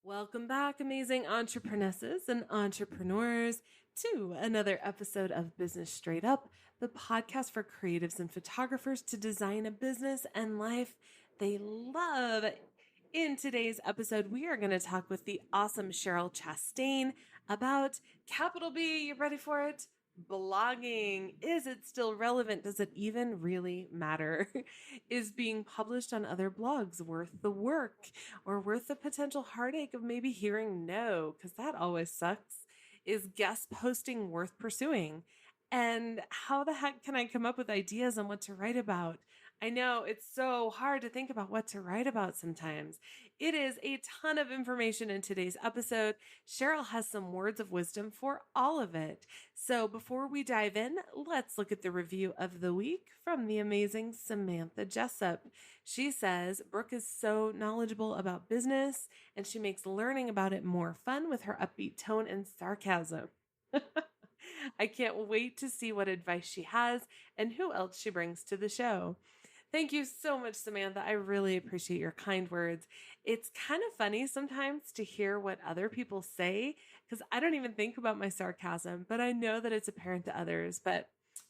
Welcome back, amazing entrepreneuses and entrepreneurs, to another episode of Business Straight Up, the podcast for creatives and photographers to design a business and life they love. In today's episode, we are going to talk with the awesome Cheryl Chastain about capital B. You ready for it? Blogging. Is it still relevant? Does it even really matter? Is being published on other blogs worth the work or worth the potential heartache of maybe hearing no? Because that always sucks. Is guest posting worth pursuing? And how the heck can I come up with ideas on what to write about? I know it's so hard to think about what to write about sometimes. It is a ton of information in today's episode. Cheryl has some words of wisdom for all of it. So before we dive in, let's look at the review of the week from the amazing Samantha Jessup. She says, Brooke is so knowledgeable about business and she makes learning about it more fun with her upbeat tone and sarcasm. I can't wait to see what advice she has and who else she brings to the show. Thank you so much, Samantha. I really appreciate your kind words. It's kind of funny sometimes to hear what other people say because I don't even think about my sarcasm, but I know that it's apparent to others, but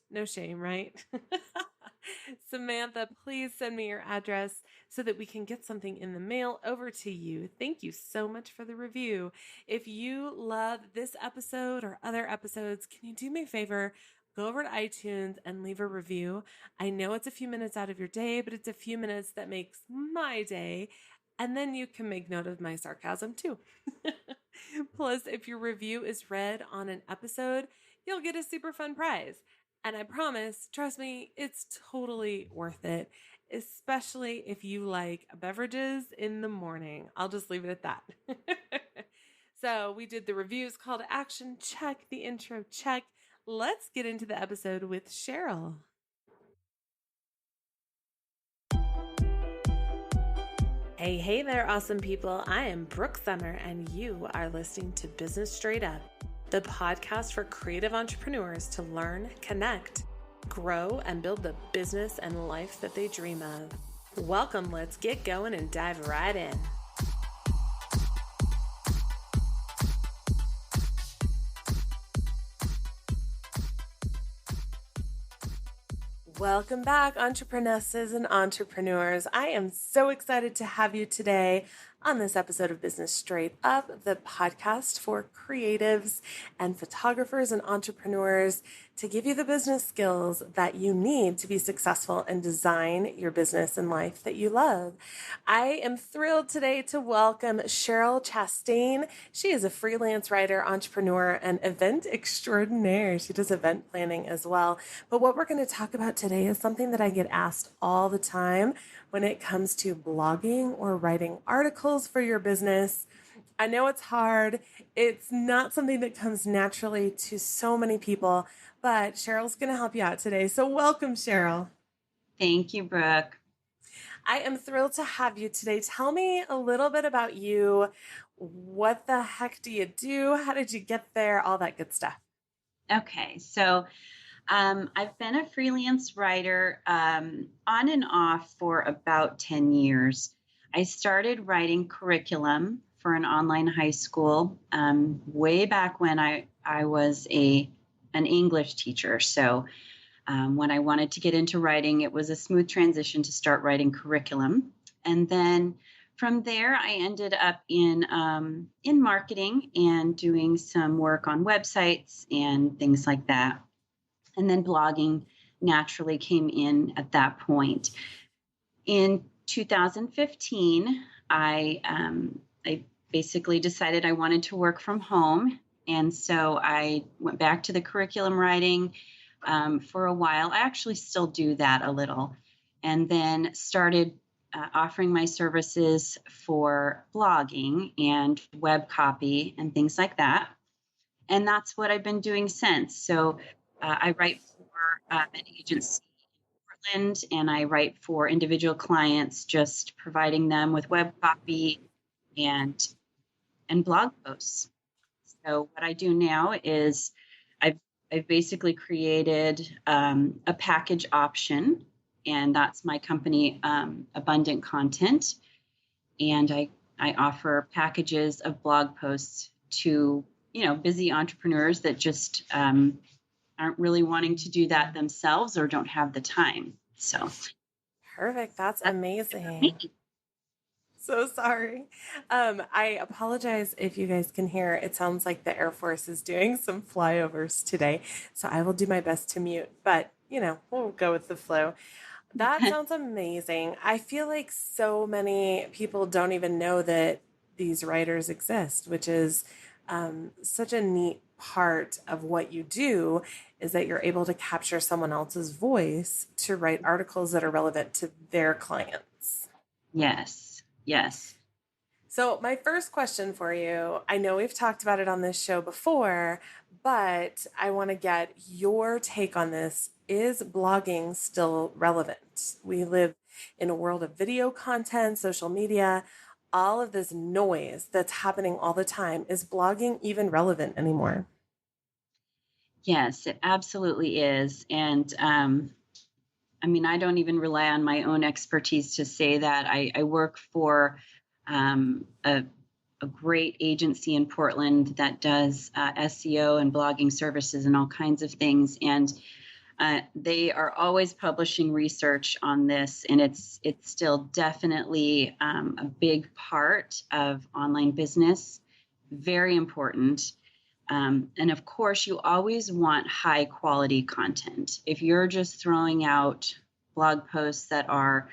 no shame, right? Samantha, please send me your address so that we can get something in the mail over to you. Thank you so much for the review. If you love this episode or other episodes, can you do me a favor? Go over to iTunes and leave a review. I know it's a few minutes out of your day, but it's a few minutes that makes my day. And then you can make note of my sarcasm too. Plus, if your review is read on an episode, you'll get a super fun prize. And I promise, trust me, it's totally worth it, especially if you like beverages in the morning. I'll just leave it at that. So we did the reviews, call to action, check, the intro, check. Let's get into the episode with Cheryl. Hey there, awesome people. I am Brooke Summer, and you are listening to Business Straight Up, the podcast for creative entrepreneurs to learn, connect, grow, and build the business and life that they dream of. Welcome, let's get going and dive right in. Welcome back, entrepreneurs and entrepreneurs. I am so excited to have you today on this episode of Business Straight Up, the podcast for creatives and photographers and entrepreneurs to give you the business skills that you need to be successful and design your business and life that you love. I am thrilled today to welcome Cheryl Chastain. She is a freelance writer, entrepreneur, and event extraordinaire. She does event planning as well. But what we're going to talk about today is something that I get asked all the time when it comes to blogging or writing articles for your business. I know it's hard. It's not something that comes naturally to so many people, but Cheryl's going to help you out today. So welcome, Cheryl. Thank you, Brooke. I am thrilled to have you today. Tell me a little bit about you. What the heck do you do? How did you get there? All that good stuff. Okay, so I've been a freelance writer on and off for about 10 years. I started writing curriculum for an online high school way back when I was an English teacher. So when I wanted to get into writing, it was a smooth transition to start writing curriculum. And then from there, I ended up in marketing and doing some work on websites and things like that. And then blogging naturally came in at that point. In 2015, I basically decided I wanted to work from home. And so I went back to the curriculum writing for a while. I actually still do that a little. And then started offering my services for blogging and web copy and things like that. And that's what I've been doing since. So I write for an agency in Portland, and I write for individual clients, just providing them with web copy and blog posts. So what I do now is I've basically created a package option, and that's my company, Abundant Content. And I I offer packages of blog posts to, busy entrepreneurs that just aren't really wanting to do that themselves or don't have the time. So Perfect. That's that's me. amazing. So sorry. I apologize if you guys can hear. It sounds like the Air Force is doing some flyovers today. So I will do my best to mute, but we'll go with the flow. That sounds amazing. I feel like so many people don't even know that these writers exist, which is such a neat part of what you do is that you're able to capture someone else's voice to write articles that are relevant to their clients. Yes. Yes. So, my first question for you, I know we've talked about it on this show before, but I want to get your take on this. Is blogging still relevant? We live in a world of video content, social media, all of this noise that's happening all the time. Is blogging even relevant anymore? Yes, it absolutely is. And I mean, I don't even rely on my own expertise to say that. I work for a great agency in Portland that does SEO and blogging services and all kinds of things. And they are always publishing research on this, and it's still definitely a big part of online business. Very important. And of course, you always want high quality content. If you're just throwing out blog posts that are,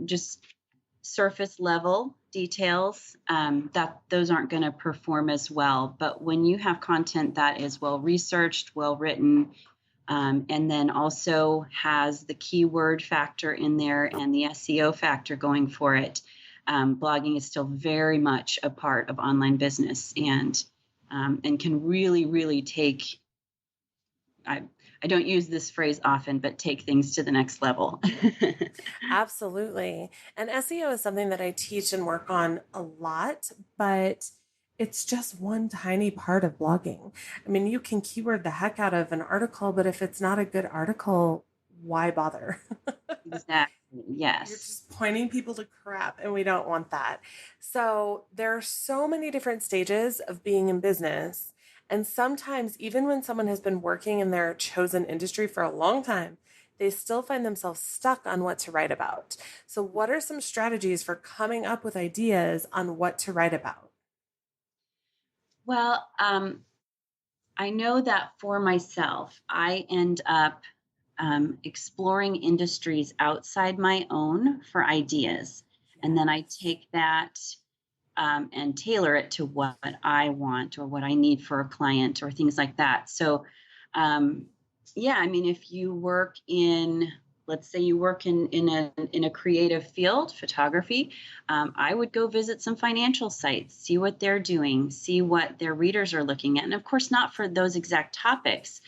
just surface level details, that those aren't going to perform as well. But when you have content that is well researched, well written, and then also has the keyword factor in there and the SEO factor going for it, blogging is still very much a part of online business, and can really, really take. I don't use this phrase often, but take things to the next level. Absolutely. And SEO is something that I teach and work on a lot, but it's just one tiny part of blogging. I mean, you can keyword the heck out of an article, but if it's not a good article, why bother? Exactly. You're Yes. just pointing people to crap, and we don't want that. So there are so many different stages of being in business. And sometimes, even when someone has been working in their chosen industry for a long time, they still find themselves stuck on what to write about. So, what are some strategies for coming up with ideas on what to write about? Well, I know that for myself, I end up exploring industries outside my own for ideas. And then I take that and tailor it to what I want or what I need for a client or things like that. So, yeah, I mean, if you work in, let's say you work in a creative field, photography, I would go visit some financial sites, see what they're doing, see what their readers are looking at, and of course, not for those exact topics,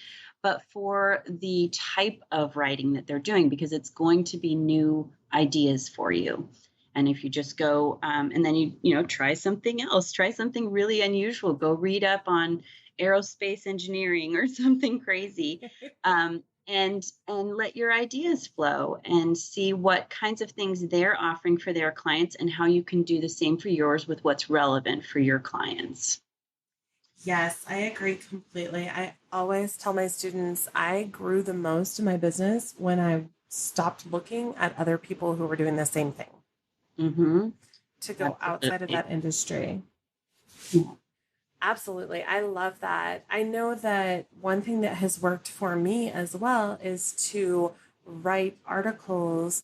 but for the type of writing that they're doing, because it's going to be new ideas for you. And if you just go and then you try something else, try something really unusual, go read up on aerospace engineering or something crazy, and let your ideas flow and see what kinds of things they're offering for their clients and how you can do the same for yours with what's relevant for your clients. Yes, I agree completely. I always tell my students I grew the most in my business when I stopped looking at other people who were doing the same thing Mm-hmm. to go outside of Absolutely. that industry. Yeah. Absolutely. I love that. I know that one thing that has worked for me as well is to write articles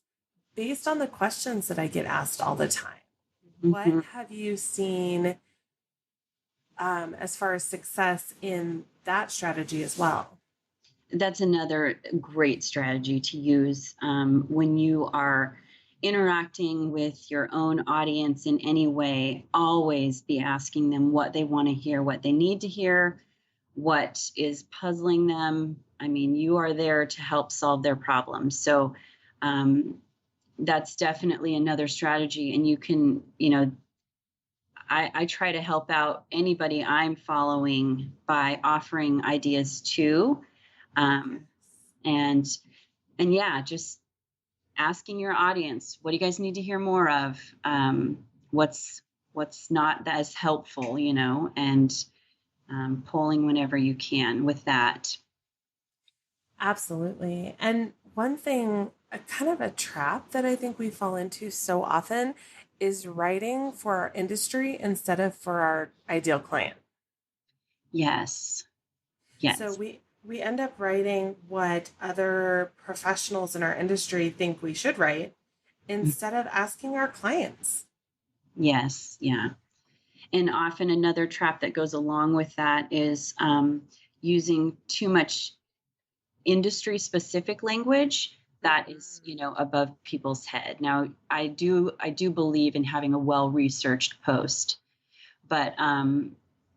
based on the questions that I get asked all the time. What Mm-hmm. have you seen as far as success in that strategy as well? That's another great strategy to use when you are interacting with your own audience in any way. Always be asking them what they want to hear, what they need to hear, what is puzzling them. I mean, you are there to help solve their problems. So um, that's definitely another strategy. And you can, I try to help out anybody I'm following by offering ideas too. Um, and and yeah, just asking your audience, what do you guys need to hear more of? What's not as helpful, and polling whenever you can with that. Absolutely. And one thing, a kind of a trap that I think we fall into so often is writing for our industry instead of for our ideal client. Yes. So Yes. we end up writing what other professionals in our industry think we should write instead of asking our clients. Yes. Yeah. And often another trap that goes along with that is using too much industry specific language that is, above people's head. Now, I do believe in having a well researched post, but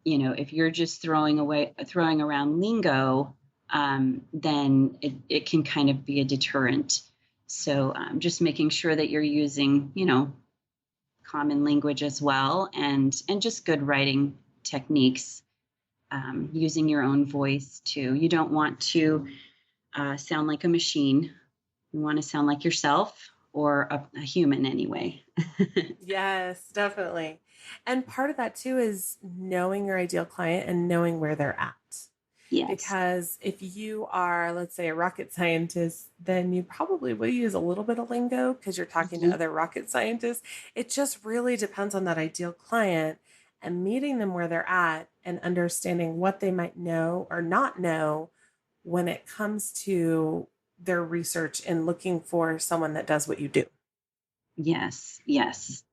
if you're just throwing around lingo, then it can kind of be a deterrent. So just making sure that you're using, common language as well, and just good writing techniques, using your own voice too. You don't want to sound like a machine. You want to sound like yourself, or a human anyway. Yes, definitely. And part of that too is knowing your ideal client and knowing where they're at. Yes. Because if you are, let's say, a rocket scientist, then you probably will use a little bit of lingo because you're talking to Mhm. other rocket scientists. It just really depends on that ideal client and meeting them where they're at and understanding what they might know or not know when it comes to their research and looking for someone that does what you do. Yes. Yes.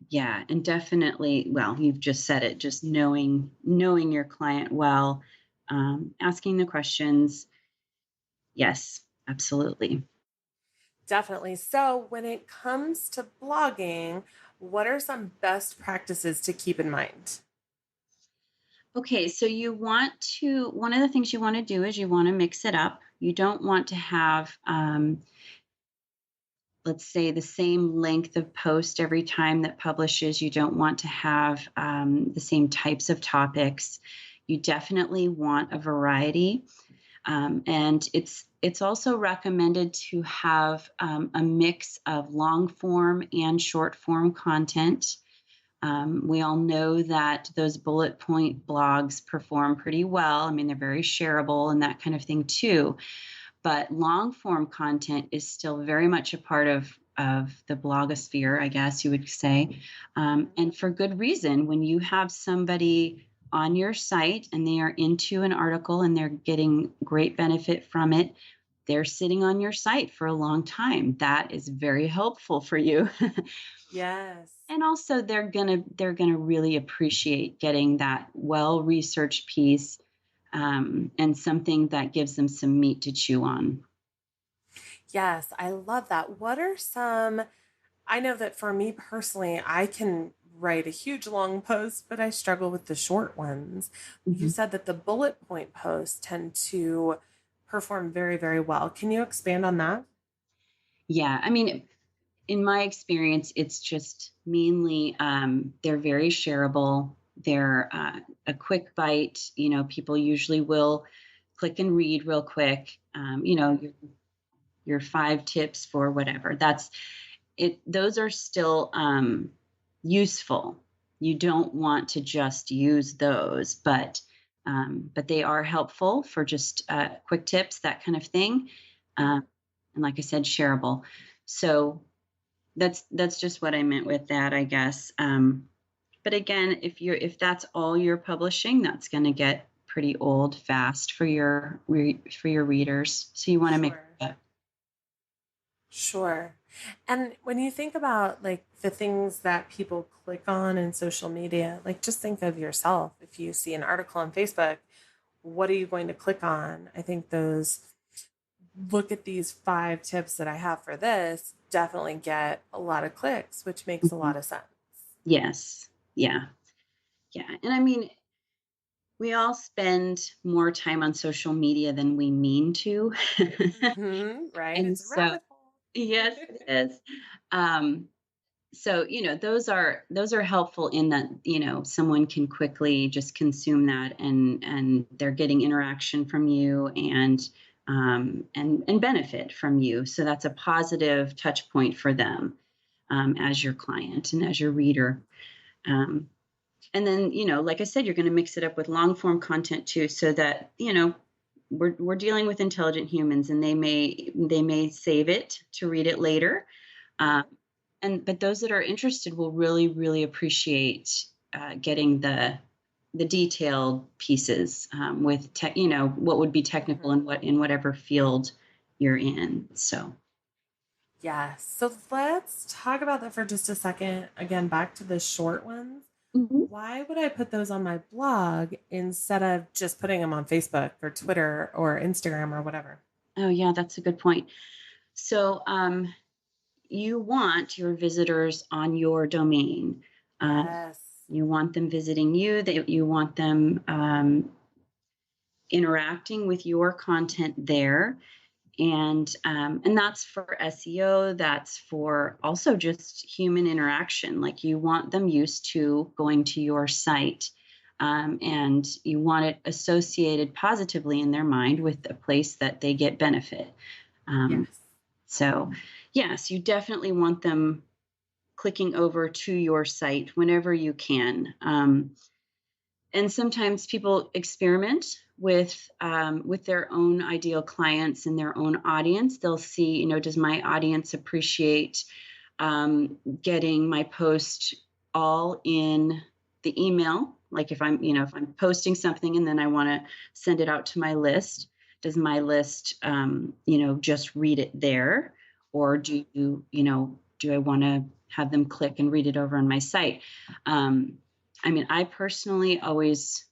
Yeah, and definitely, well, you've just said it, just knowing your client well, asking the questions. Yes, absolutely. Definitely. So, when it comes to blogging, what are some best practices to keep in mind? Okay, so one of the things you want to do is you want to mix it up. You don't want to have, let's say, the same length of post every time that publishes. You don't want to have the same types of topics. You definitely want a variety. And it's also recommended to have a mix of long form and short form content. We all know that those bullet point blogs perform pretty well. I mean, they're very shareable and that kind of thing too. But long form content is still very much a part of the blogosphere, I guess you would say, and for good reason. When you have somebody on your site and they are into an article and they're getting great benefit from it, they're sitting on your site for a long time. That is very helpful for you. Yes. And also they're gonna really appreciate getting that well researched piece, and something that gives them some meat to chew on. Yes, I love that. What are some, I know that for me personally, I can write a huge long post, but I struggle with the short ones. You Mhm. said that the bullet point posts tend to perform very, very well. Can you expand on that? Yeah, I mean, in my experience, it's just mainly, they're very shareable. They're a quick bite. People usually will click and read real quick. Your 5 tips for whatever. That's it. Those are still useful. You don't want to just use those, but they are helpful for just quick tips, that kind of thing. And like I said, shareable. So that's just what I meant with that, I guess. But again, if that's all you're publishing, that's going to get pretty old fast for your readers. So you want to make Sure. that. Sure. And when you think about like the things that people click on in social media, like just think of yourself. If you see an article on Facebook, what are you going to click on? I think those look at these 5 tips that I have for this definitely get a lot of clicks, which makes a Mhm. lot of sense. Yes. Yeah. Yeah. And I mean, we all spend more time on social media than we mean to. Right? And It's a so, rabbit hole. yes, it is. Um, so those are helpful in that someone can quickly just consume that, and they're getting interaction from you, and and benefit from you. So that's a positive touch point for them as your client and as your reader. Um, and then, like I said, you're going to mix it up with long form content too, so that, we're dealing with intelligent humans, and they may save it to read it later. Um, but those that are interested will really, really appreciate getting the detailed pieces with what would be technical in whatever field you're in. So Yes. So let's talk about that for just a second. Again, back to the short ones. Mhm. Why would I put those on my blog instead of just putting them on Facebook or Twitter or Instagram or whatever? Oh yeah, that's a good point. So you want your visitors on your domain. Uh, Yes. you want them visiting you. You want them interacting with your content there. And that's for SEO. That's for also just human interaction. Like, you want them used to going to your site, and you want it associated positively in their mind with a place that they get benefit. Um, Yes. so, yes, you definitely want them clicking over to your site whenever you can. And sometimes people experiment with their own ideal clients and their own audience. They'll see, does my audience appreciate getting my post all in the email? Like, if I'm posting something and then I want to send it out to my list, does my list, just read it there, or do I want to have them click and read it over on my site? I personally always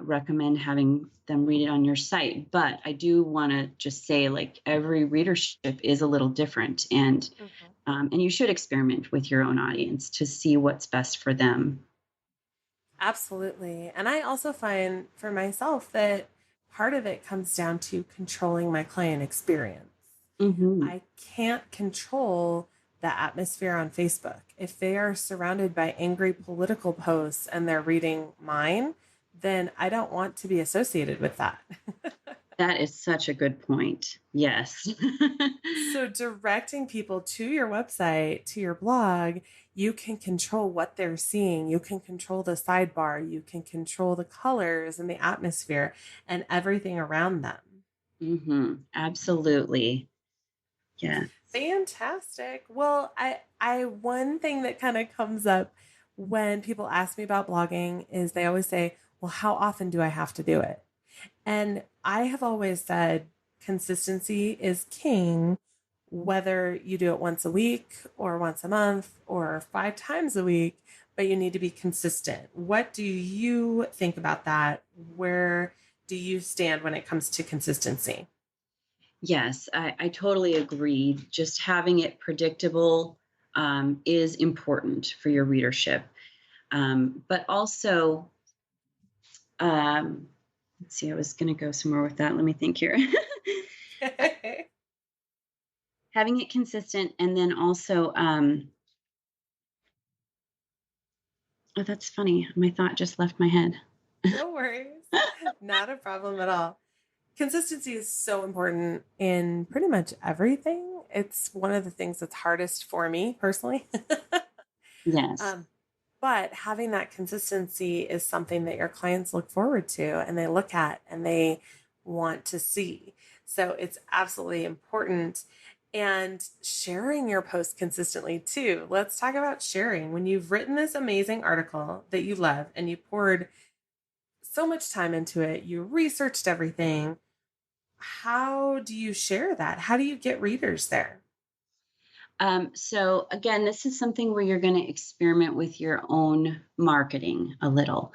recommend having them read it on your site, but I do want to just say, like, every readership is a little different, and you should experiment with your own audience to see what's best for them. Absolutely. And I also find for myself that part of it comes down to controlling my client experience. Hmm. I can't control the atmosphere on Facebook. If they are surrounded by angry political posts and they're reading mine, then I don't want to be associated with that. That is such a good point. Yes. So, directing people to your website, to your blog, you can control what they're seeing. You can control the sidebar. You can control the colors and the atmosphere and everything around them. Absolutely. Yeah. Fantastic. Well, I one thing that kind of comes up when people ask me about blogging is they always say, "Well, how often do I have to do it?" And I have always said consistency is king, whether you do it once a week or once a month or 5 times a week, but you need to be consistent. What do you think about that? Where do you stand when it comes to consistency? Yes, I totally agree. Just having it predictable is important for your readership. But also, let's see, I was going to go somewhere with that. Let me think here. Having it consistent, and then also, oh, that's funny. My thought just left my head. No worries. Not a problem at all. Consistency is so important in pretty much everything. It's one of the things that's hardest for me personally. Yes. um, but having that consistency is something that your clients look forward to and they look at and they want to see. So it's absolutely important. And sharing your post consistently too. Let's talk about sharing. When you've written this amazing article that you love and you poured so much time into it, you researched everything. How do you share that? How do you get readers there? So again, this is something where you're going to experiment with your own marketing a little.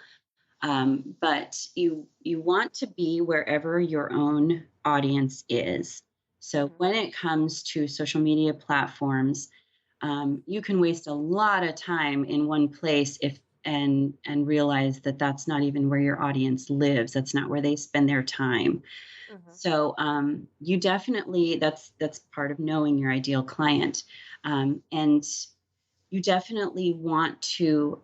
But you want to be wherever your own audience is. So Mhm. when it comes to social media platforms, you can waste a lot of time in one place if and realize that that's not even where your audience lives. That's not where they spend their time. Mhm. So you definitely, that's part of knowing your ideal client, and you definitely want to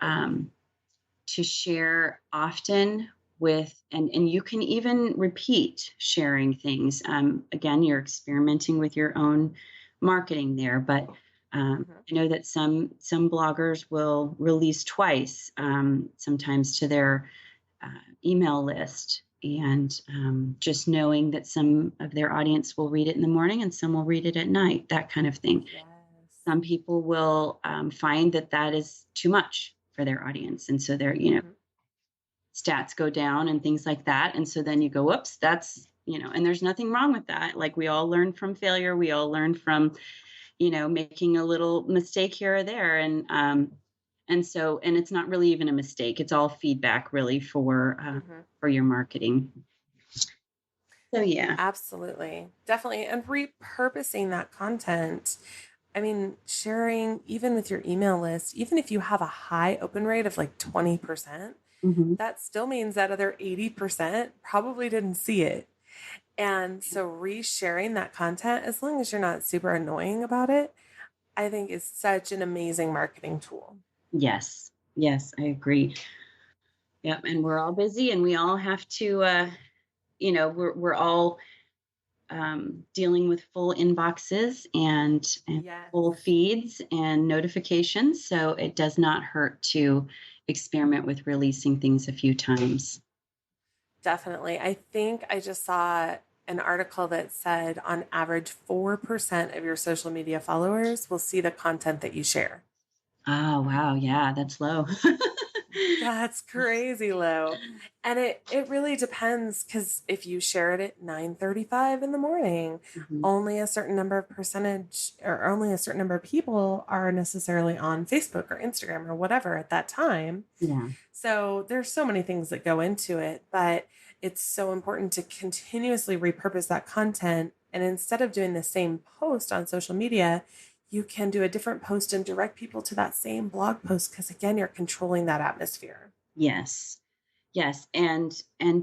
share often with, and you can even repeat sharing things. Again, you're experimenting with your own marketing there, but I know that some bloggers will release twice, sometimes to their email list, and just knowing that some of their audience will read it in the morning and some will read it at night, that kind of thing. Yes. Some people will find that that is too much for their audience, and so they're, you know, stats go down and things like that. And so then you go, whoops, that's, you know, and there's nothing wrong with that. Like, we all learn from failure. We all learn from, you know, making a little mistake here or there. And so, and it's not really even a mistake. It's all feedback really for your marketing. So yeah. Absolutely. Definitely. And repurposing that content. I mean, sharing even with your email list, even if you have a high open rate of like 20%, that still means that other 80% probably didn't see it. And so resharing that content, as long as you're not super annoying about it, I think is such an amazing marketing tool. Yes. Yes, I agree. Yep. And we're all busy and we all have to, you know, we're all dealing with full inboxes and Yes. full feeds and notifications. So it does not hurt to experiment with releasing things a few times. Definitely. I think I just saw an article that said on average 4% of your social media followers will see the content that you share. Oh, wow. Yeah, that's low. That's crazy low. And it really depends, because if you share it at 9:35 in the morning, only a certain number of percentage or only a certain number of people are necessarily on Facebook or Instagram or whatever at that time. Yeah. So there's so many things that go into it, but it's so important to continuously repurpose that content. And instead of doing the same post on social media, you can do a different post and direct people to that same blog post, because again, you're controlling that atmosphere. Yes. Yes. And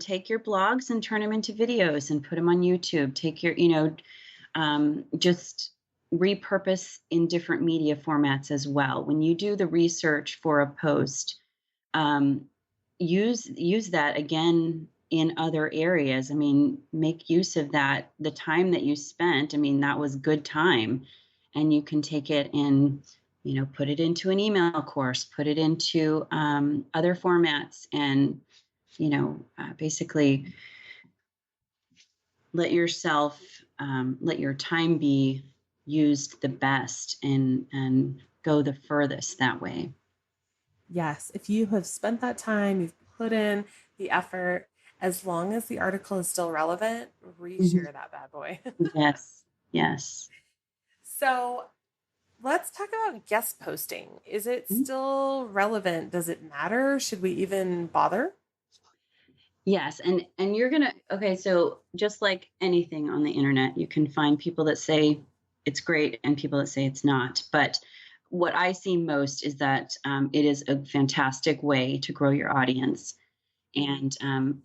take your blogs and turn them into videos and put them on YouTube. Take your, you know, just repurpose in different media formats as well. When you do the research for a post, use that again in other areas. I mean, make use of that. The time that you spent, I mean, that was good time, and you can take it and, you know, put it into an email course, put it into other formats, and, you know, basically let yourself, let your time be used the best, and go the furthest that way. Yes, if you have spent that time, you've put in the effort, as long as the article is still relevant, reshare that bad boy. Yes. Yes. So let's talk about guest posting. Is it still relevant? Does it matter? Should we even bother? Yes, and you're gonna, okay, so just like anything on the internet, you can find people that say it's great and people that say it's not. But what I see most is that it is a fantastic way to grow your audience. And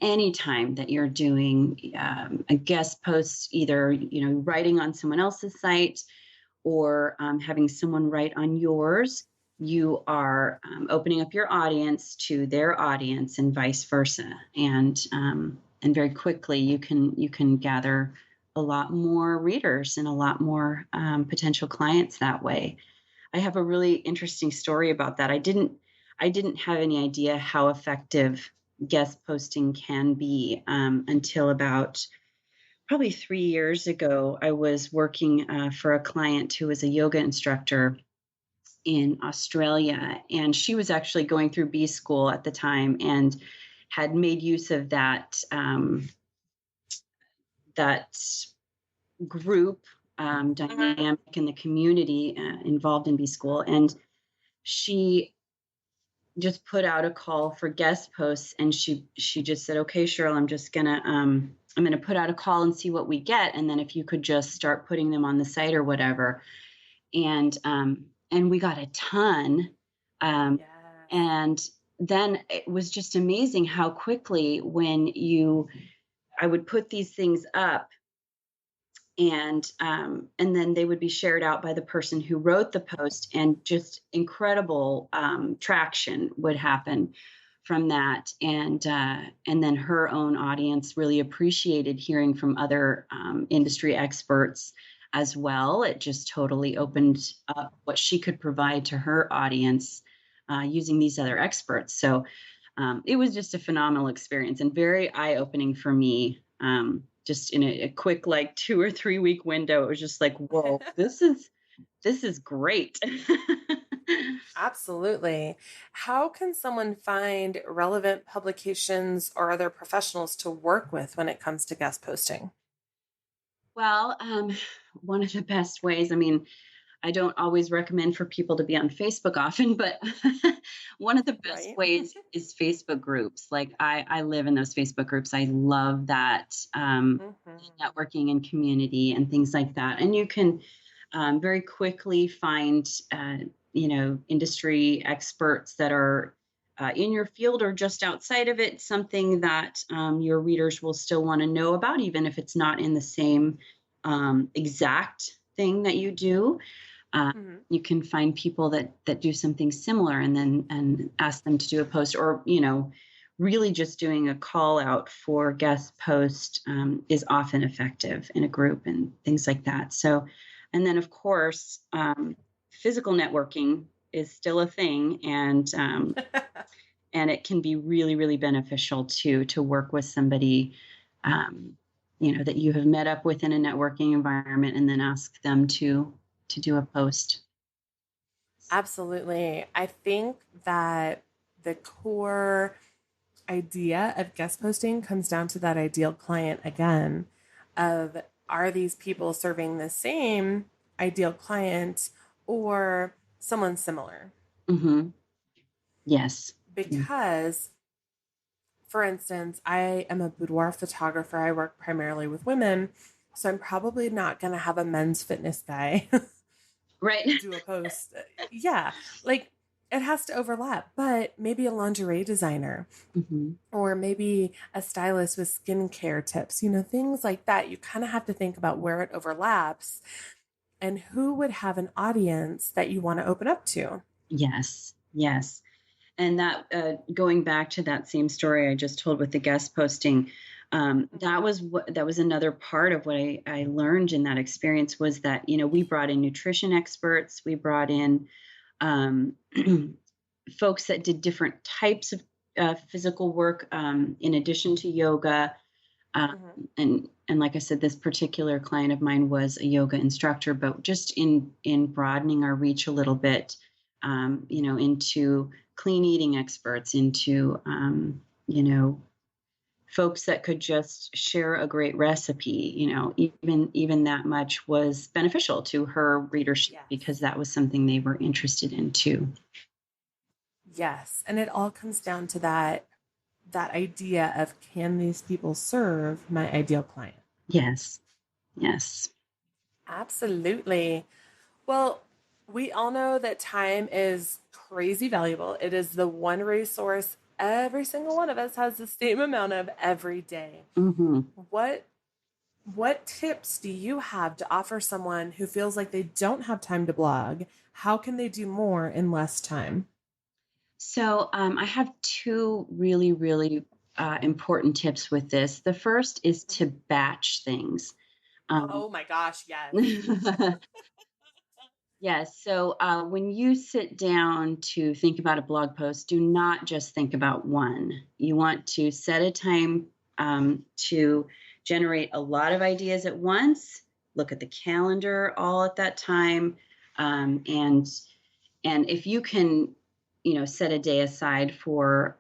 anytime that you're doing a guest post, either, you know, writing on someone else's site or having someone write on yours, you are opening up your audience to their audience and vice versa. And very quickly you can gather a lot more readers and a lot more potential clients that way. I have a really interesting story about that. I didn't have any idea how effective guest posting can be until about probably 3 years ago. I was working for a client who was a yoga instructor in Australia, and she was actually going through B school at the time and had made use of that that group dynamic in the community involved in B school, and she just put out a call for guest posts, and she just said, okay, Cheryl, I'm gonna put out a call and see what we get, and then if you could just start putting them on the site or whatever. And we got a ton. Yes. And then it was just amazing how quickly I would put these things up, and then they would be shared out by the person who wrote the post, and just incredible traction would happen from that, and then her own audience really appreciated hearing from other industry experts as well. It just totally opened up what she could provide to her audience using these other experts. So it was just a phenomenal experience and very eye-opening for me. Just in a quick, like 2 or 3 week window, it was just like, whoa, this is great. Absolutely. How can someone find relevant publications or other professionals to work with when it comes to guest posting? Well, one of the best ways, I mean, I don't always recommend for people to be on Facebook often, but one of the best Right? ways is Facebook groups. Like I live in those Facebook groups. I love that Hmm. networking and community and things like that. And you can very quickly find, industry experts that are in your field or just outside of it, something that your readers will still want to know about, even if it's not in the same exact thing that you do. uh, Hmm. you can find people that do something similar and then and ask them to do a post, or really just doing a call out for guest post is often effective in a group and things like that. So, and then of course, physical networking is still a thing, and it can be really really beneficial to work with somebody um, that you have met up with in a networking environment and then ask them to do a post. Absolutely. I think that the core idea of guest posting comes down to that ideal client again of, are these people serving the same ideal client or someone similar? Hmm. Yes. Yeah. Because, for instance, I am a boudoir photographer. I work primarily with women. So I'm probably not going to have a men's fitness guy Right. do a post. Yeah, like it has to overlap, but maybe a lingerie designer Hmm. or maybe a stylist with skincare tips, things like that. You kind of have to think about where it overlaps and who would have an audience that you want to open up to. Yes. Yes. And that going back to that same story I just told with the guest posting, Mhm. that was another part of what I learned in that experience was that we brought in nutrition experts, we brought in um, folks that did different types of physical work in addition to yoga. Um, Mhm. and like I said, this particular client of mine was a yoga instructor, but just in broadening our reach a little bit, into clean eating experts, into folks that could just share a great recipe. Even that much was beneficial to her readership because Yes. that was something they were interested in too. Yes. And it all comes down to that idea of, can these people serve my ideal client? Yes, yes, Absolutely. Well, we all know that time is crazy valuable. It is the one resource every single one of us has the same amount of every day. hmm What what tips do you have to offer someone who feels like they don't have time to blog? How can they do more in less time? So I have two really, really important tips with this. The first is to batch things. Um, Oh my gosh, yes. yes. So when you sit down to think about a blog post, do not just think about one. You want to set a time to generate a lot of ideas at once. Look at the calendar all at that time, and if you can set a day aside for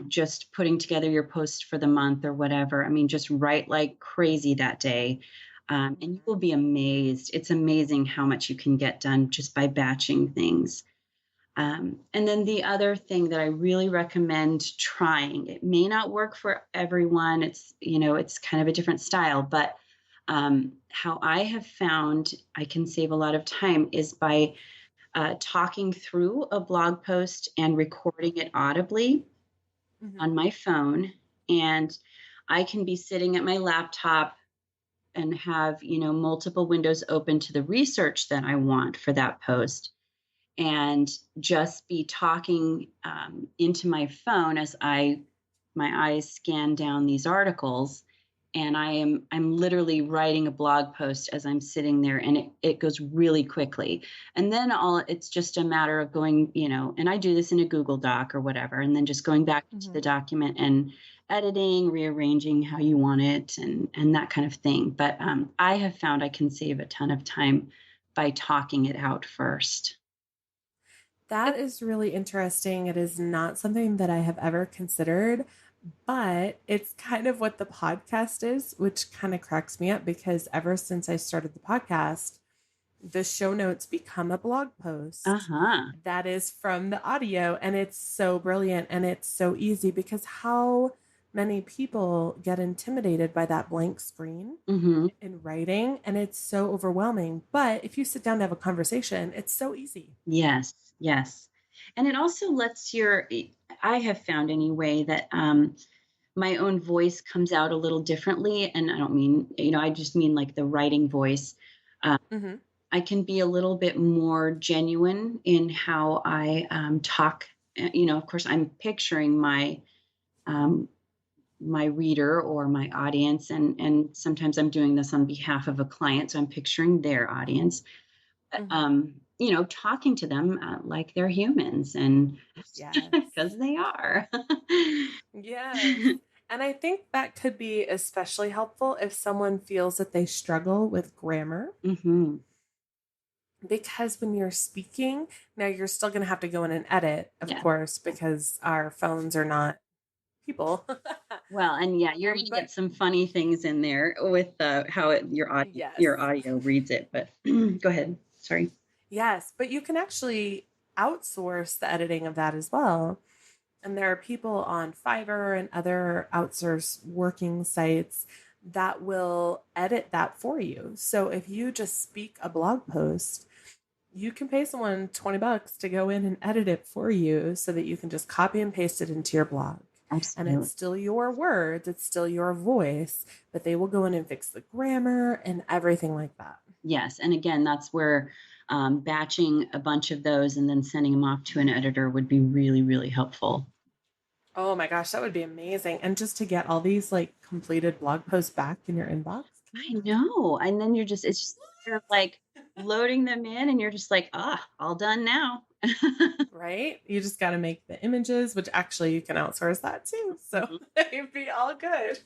just putting together your post for the month or whatever, I mean, just write like crazy that day, and you will Mhm. be amazed. It's amazing how much you can get done just by batching things. And then the other thing that I really recommend trying, it may not work for everyone, it's kind of a different style, but how I have found I can save a lot of time is by talking through a blog post and recording it audibly Mhm. on my phone. And I can be sitting at my laptop and have, multiple windows open to the research that I want for that post. and just be talking into my phone as my eyes scan down these articles, and I'm literally writing a blog post as I'm sitting there, and it goes really quickly. And then all it's just a matter of going, and I do this in a Google Doc or whatever, and then just going back to the Mhm. document and editing, rearranging how you want it, and that kind of thing. But I have found I can save a ton of time by talking it out first. That is really interesting. It is not something that I have ever considered, but it's kind of what the podcast is, which kind of cracks me up because ever since I started the podcast, the show notes become a blog post Uh-huh. that is from the audio. And it's so brilliant and it's so easy because how many people get intimidated by that blank screen Mm-hmm. in writing? And it's so overwhelming. But if you sit down to have a conversation, it's so easy. Yes, yes. And it also lets I have found anyway that my own voice comes out a little differently. And I don't mean, I just mean like the writing voice. Uh, Hmm. I can be a little bit more genuine in how I talk. Of course, I'm picturing um, my reader or my audience, and sometimes I'm doing this on behalf of a client, so I'm picturing their audience. Hmm. Talking to them like they're humans, and Yes. because they are. Yes. And I think that could be especially helpful if someone feels that they struggle with grammar. Hmm. Because when you're speaking, now you're still going to have to go in and edit, of Yeah. course, because our phones are not people. Well, and yeah, you're gonna But get some funny things in there with how yes, your audio reads it. But go ahead. Sorry. yes, but you can actually outsource the editing of that as well. And there are people on Fiverr and other outsource working sites that will edit that for you. So if you just speak a blog post, you can pay someone $20 to go in and edit it for you so that you can just copy and paste it into your blog. And it's Absolutely. still your words, it's still your voice, but they will go in and fix the grammar and everything like that. Yes, and again, that's where batching a bunch of those and then sending them off to an editor would be really, really helpful. Oh my gosh, that would be amazing. And just to get all these like completed blog posts back in your inbox. Can you I imagine? know. And then it's just you're like loading them in and you're just like, all done now. Right? You just got to make the images, which actually you can outsource that too. So Mhm. it'd be all good.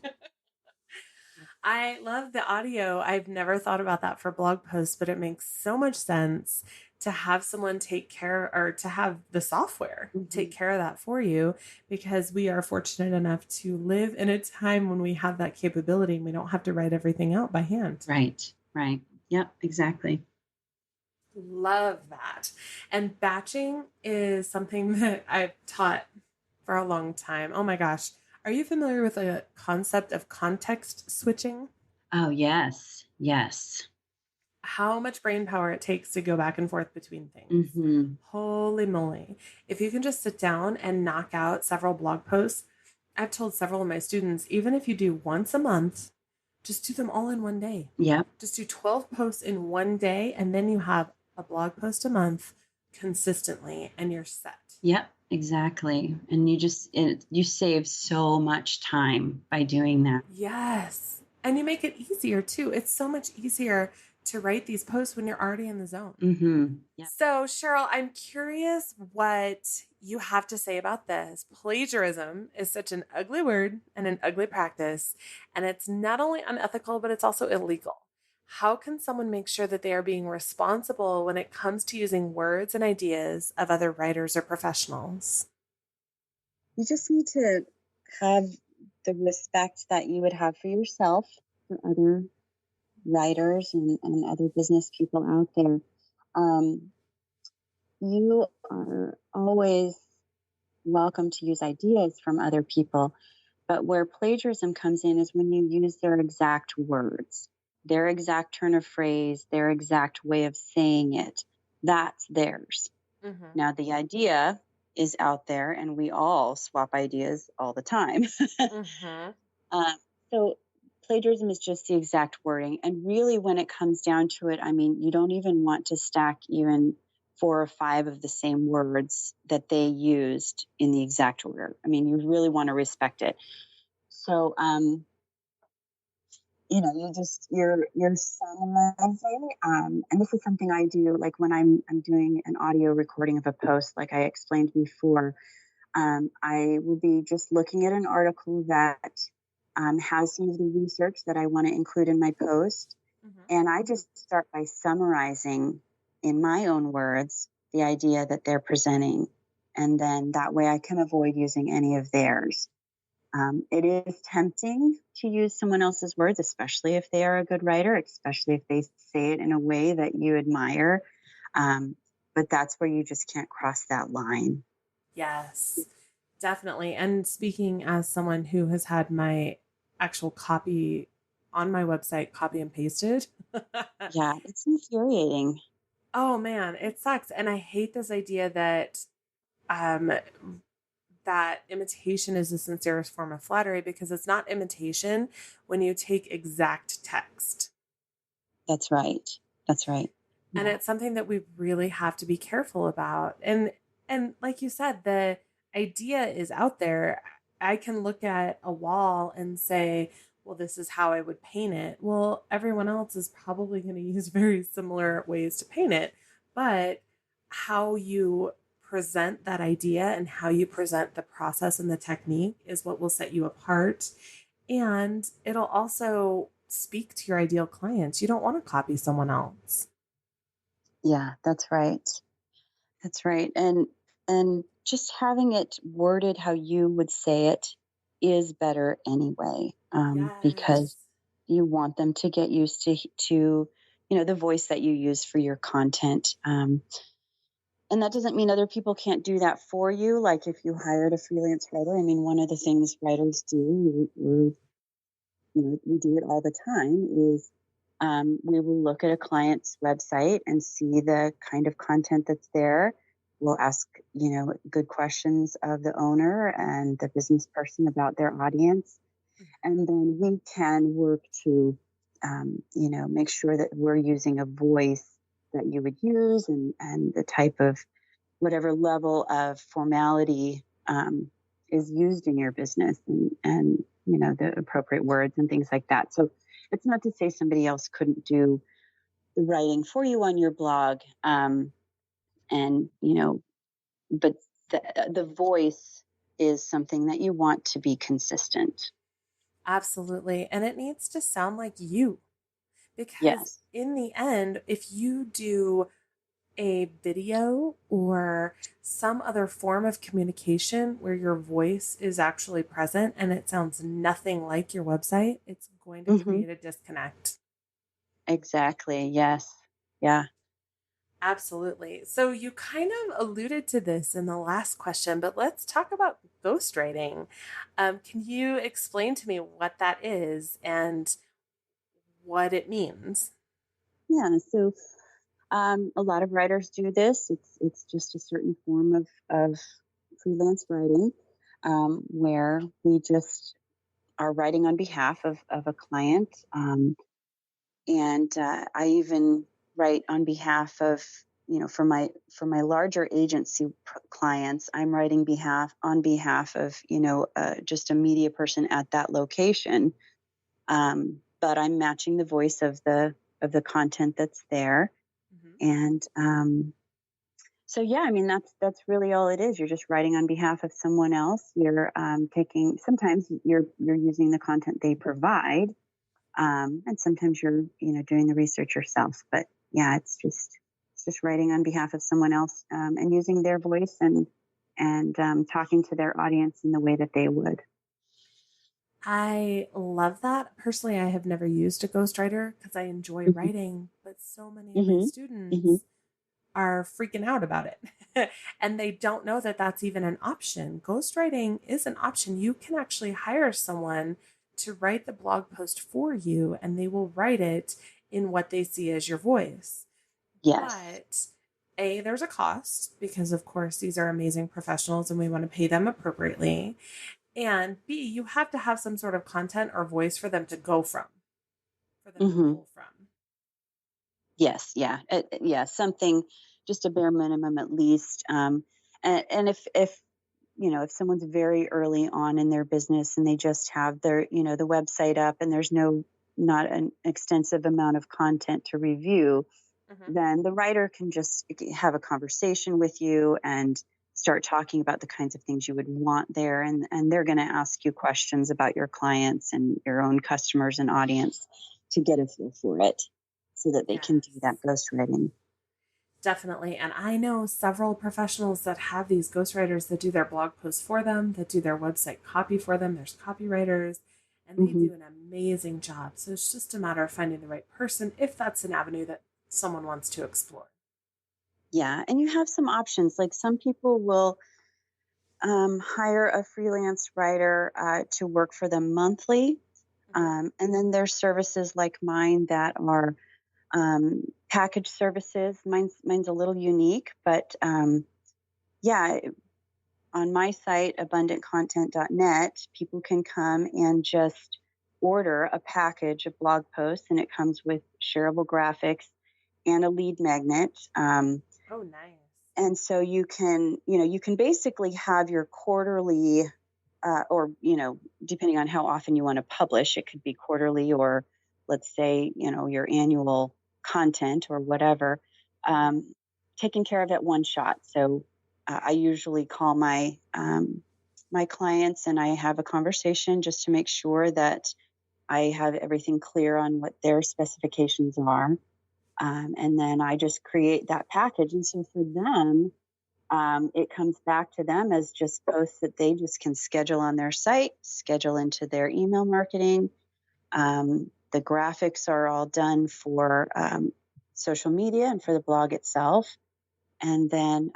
I love the audio. I've never thought about that for blog posts, but it makes so much sense to have someone take care or to have the software take Mhm. care of that for you because we are fortunate enough to live in a time when we have that capability and we don't have to write everything out by hand. Right, right. Yep, exactly. Love that. And batching is something that I've taught for a long time. Oh my gosh. Are you familiar with the concept of context switching? Oh, yes, yes. How much brain power it takes to go back and forth between things. Hmm. Holy moly. If you can just sit down and knock out several blog posts, I've told several of my students, even if you do once a month, just do them all in one day. Yep, Just do 12 posts in one day, and then you have a blog post a month consistently, and you're set. yep, exactly. And you save so much time by doing that. Yes. And you make it easier too. It's so much easier to write these posts when you're already in the zone. Hmm. Yep. So, Cheryl, I'm curious what you have to say about this. Plagiarism is such an ugly word and an ugly practice, and it's not only unethical, but it's also illegal. How can someone make sure that they are being responsible when it comes to using words and ideas of other writers or professionals? You just need to have the respect that you would have for yourself, for other writers and other business people out there. Um, you are always welcome to use ideas from other people, but where plagiarism comes in is when you use their exact words, their exact turn of phrase, their exact way of saying it. That's theirs. Mm-hmm. Now, the idea is out there, and we all swap ideas all the time. Mm-hmm. Uh, so plagiarism is just the exact wording. And really, when it comes down to it, I mean, you don't even want to stack even 4 or 5 of the same words that they used in the exact order. I mean, you really want to respect it. So, you're summarizing, and this is something I do, like when I'm doing an audio recording of a post, like I explained before. I will be just looking at an article that has some of the research that I want to include in my post, Mhm. and I just start by summarizing in my own words the idea that they're presenting, and then that way I can avoid using any of theirs. It is tempting to use someone else's words, especially if they are a good writer, especially if they say it in a way that you admire. But that's where you just can't cross that line. Yes, definitely. And speaking as someone who has had my actual copy on my website copy and pasted, Yeah, it's infuriating. oh man, it sucks. And I hate this idea that um that imitation is the sincerest form of flattery, because it's not imitation when you take exact text. That's right. That's right. And Yeah. it's something that we really have to be careful about. And like you said, the idea is out there. I can look at a wall and say, well, this is how I would paint it. Well, everyone else is probably going to use very similar ways to paint it, but how you present that idea and how you present the process and the technique is what will set you apart. And it'll also speak to your ideal clients. You don't want to copy someone else. Yeah, that's right. That's right. And just having it worded how you would say it is better anyway, because Yes. you want them to get used to the voice that you use for your content. And that doesn't mean other people can't do that for you. Like if you hired a freelance writer, I mean, one of the things writers do, we do it all the time, is we will look at a client's website and see the kind of content that's there. We'll ask, good questions of the owner and the business person about their audience. And then we can work to, make sure that we're using a voice that you would use, and the type of whatever level of formality is used in your business, and the appropriate words and things like that. So it's not to say somebody else couldn't do the writing for you on your blog, and but the voice is something that you want to be consistent. Absolutely. And it needs to sound like you, because Yes. in the end, if you do a video or some other form of communication where your voice is actually present and it sounds nothing like your website, it's going to Hmm. create a disconnect. Exactly. Yes. Yeah. Absolutely. So you kind of alluded to this in the last question, but let's talk about ghostwriting. Can you explain to me what that is and what it means? Yeah. So a lot of writers do this. It's just a certain form of freelance writing, where we just are writing on behalf of a client. And I even write on behalf of, for my larger agency clients, I'm writing on behalf of, just a media person at that location. But I'm matching the voice of the content that's there. Mhm. And so yeah, I mean that's really all it is. You're just writing on behalf of someone else. You're taking, sometimes you're using the content they provide, and sometimes you're doing the research yourself. But yeah, it's just writing on behalf of someone else, and using their voice, and talking to their audience in the way that they would. I love that. Personally, I have never used a ghostwriter because I enjoy Hmm. writing, but so many of my Hmm. Hmm. students are freaking out about it and they don't know that that's even an option. Ghostwriting is an option. You can actually hire someone to write the blog post for you and they will write it in what they see as your voice. Yes. But A, there's a cost because, of course, these are amazing professionals and we want to pay them appropriately. And B, you have to have some sort of content or voice for them to go from, for them to Hmm. pull from. Yes. Yeah. Yeah. Something. just a bare minimum at least. And if if someone's very early on in their business and they just have their, the website up and there's not an extensive amount of content to review, Hmm. then the writer can just have a conversation with you and start talking about the kinds of things you would want there. And they're going to ask you questions about your clients and your own customers and audience to get a feel for it so that they can do that Yes. ghostwriting. Definitely. And I know several professionals that have these ghostwriters that do their blog posts for them, that do their website copy for them. There's copywriters, and they Hmm. do an amazing job. So it's just a matter of finding the right person if that's an avenue that someone wants to explore. Yeah. And you have some options. Like some people will hire a freelance writer to work for them monthly. Hmm. And then there's services like mine that are package services. Mine's a little unique, but yeah, on my site, abundantcontent.net, people can come and just order a package of blog posts, and it comes with shareable graphics and a lead magnet. Oh, nice. And so you can basically have your quarterly, or depending on how often you want to publish, it could be quarterly or let's say your annual content or whatever, Hmm. um, taken care of at one shot. So I usually call my clients and I have a conversation just to make sure that I have everything clear on what their specifications are. And then I just create that package. And so for them, it comes back to them as just posts that they just can schedule on their site, schedule into their email marketing. The graphics are all done for social media and for the blog itself. And then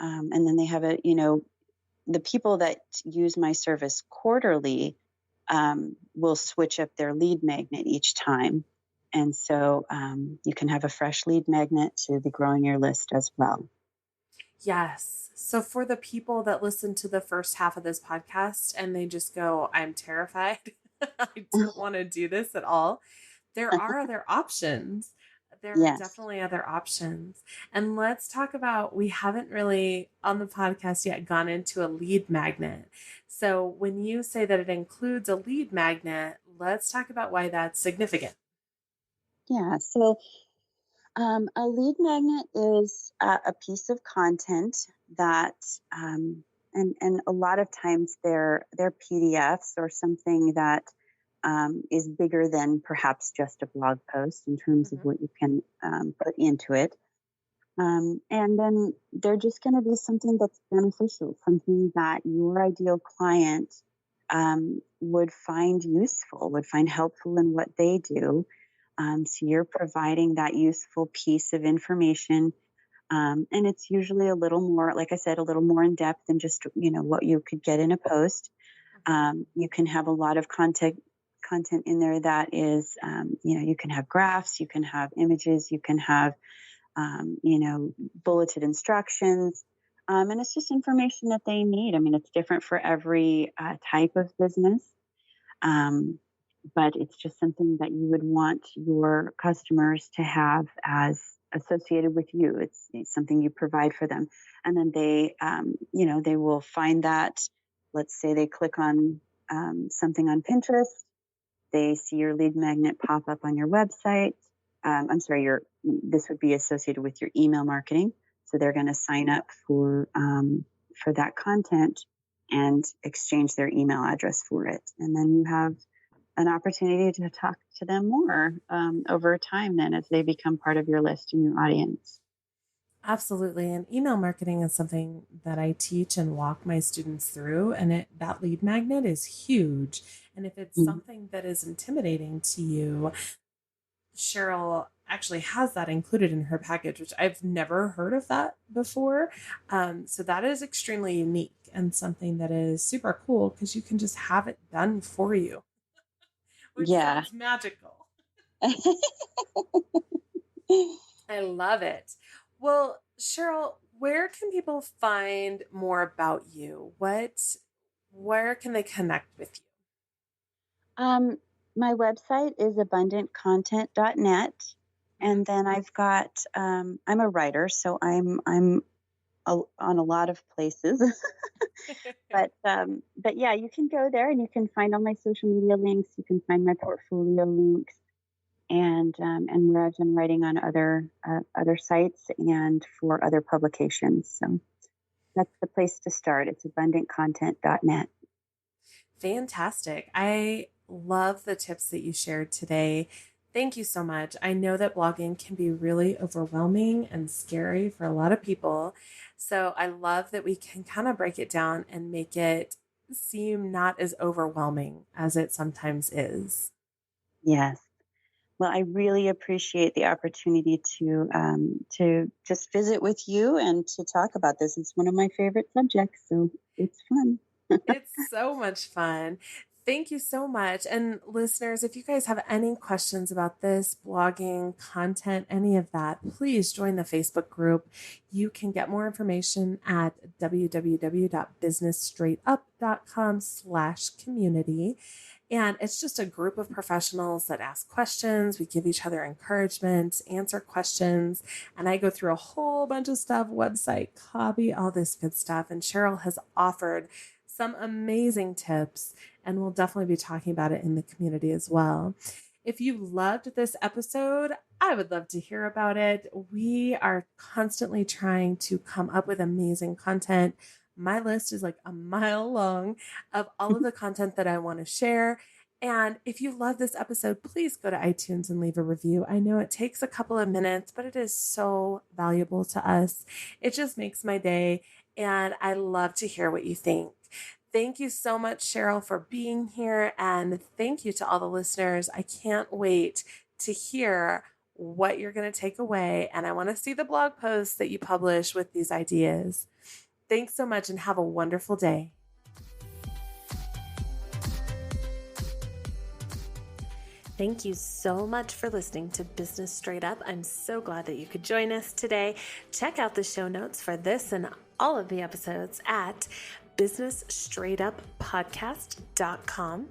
they have the people that use my service quarterly will switch up their lead magnet each time. And so you can have a fresh lead magnet to be growing your list as well. Yes. So for the people that listen to the first half of this podcast and they just go, I'm terrified, I don't want to do this at all, there are other options. There are Yes. definitely other options. And let's talk about, we haven't really on the podcast yet gone into a lead magnet. So when you say that it includes a lead magnet, let's talk about why that's significant. Yeah. So a lead magnet is a piece of content that, and a lot of times they're PDFs or something that is bigger than perhaps just a blog post in terms of Mhm. what you can put into it. And then they're just going to be something that's beneficial, something that your ideal client would find useful, would find helpful in what they do. So you're providing that useful piece of information. And it's usually a little more, like I said, a little more in depth than just, what you could get in a post. Mhm. You can have a lot of content in there that is, you can have graphs, you can have images, you can have, bulleted instructions. And it's just information that they need. I mean, it's different for every type of business. Um, but it's just something that you would want your customers to have as associated with you. It's something you provide for them, and then they will find that. Let's say they click on something on Pinterest, they see your lead magnet pop up on your website. I'm sorry, this would be associated with your email marketing, so they're going to sign up for that content and exchange their email address for it, and then you have an opportunity to talk to them more over time then as they become part of your list and your audience. Absolutely. And email marketing is something that I teach and walk my students through. And that lead magnet is huge. And if it's Mhm. something that is intimidating to you, Cheryl actually has that included in her package, which I've never heard of that before. So that is extremely unique and something that is super cool because you can just have it done for you, which Yeah. sounds magical. I love it. Well, Cheryl, where can people find more about you? Where can they connect with you? um, my website is abundantcontent.net. And then I've got, I'm a writer, so on a lot of places. But yeah, you can go there and you can find all my social media links. You can find my portfolio links and where I've been writing on other sites and for other publications. So that's the place to start. It's abundantcontent.net. Fantastic. I love the tips that you shared today. Thank you so much. I know that blogging can be really overwhelming and scary for a lot of people. So I love that we can kind of break it down and make it seem not as overwhelming as it sometimes is. Yes. Well, I really appreciate the opportunity to just visit with you and to talk about this. It's one of my favorite subjects, so it's fun. It's so much fun. Thank you so much. And listeners, if you guys have any questions about this, blogging, content, any of that, please join the Facebook group. You can get more information at www.businessstraightedup.com/community. And it's just a group of professionals that ask questions. We give each other encouragement, answer questions, and I go through a whole bunch of stuff, website, copy, all this good stuff. And Cheryl has offered some amazing tips, and we'll definitely be talking about it in the community as well. If you loved this episode, I would love to hear about it. We are constantly trying to come up with amazing content. My list is like a mile long of all of the content that I want to share. And if you love this episode, please go to iTunes and leave a review. I know it takes a couple of minutes, but it is so valuable to us. It just makes my day, and I love to hear what you think. Thank you so much, Cheryl, for being here. And thank you to all the listeners. I can't wait to hear what you're going to take away. And I want to see the blog posts that you publish with these ideas. Thanks so much and have a wonderful day. Thank you so much for listening to Business Straight Up. I'm so glad that you could join us today. Check out the show notes for this and all of the episodes at businessstraightuppodcast.com.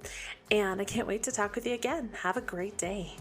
And I can't wait to talk with you again. Have a great day.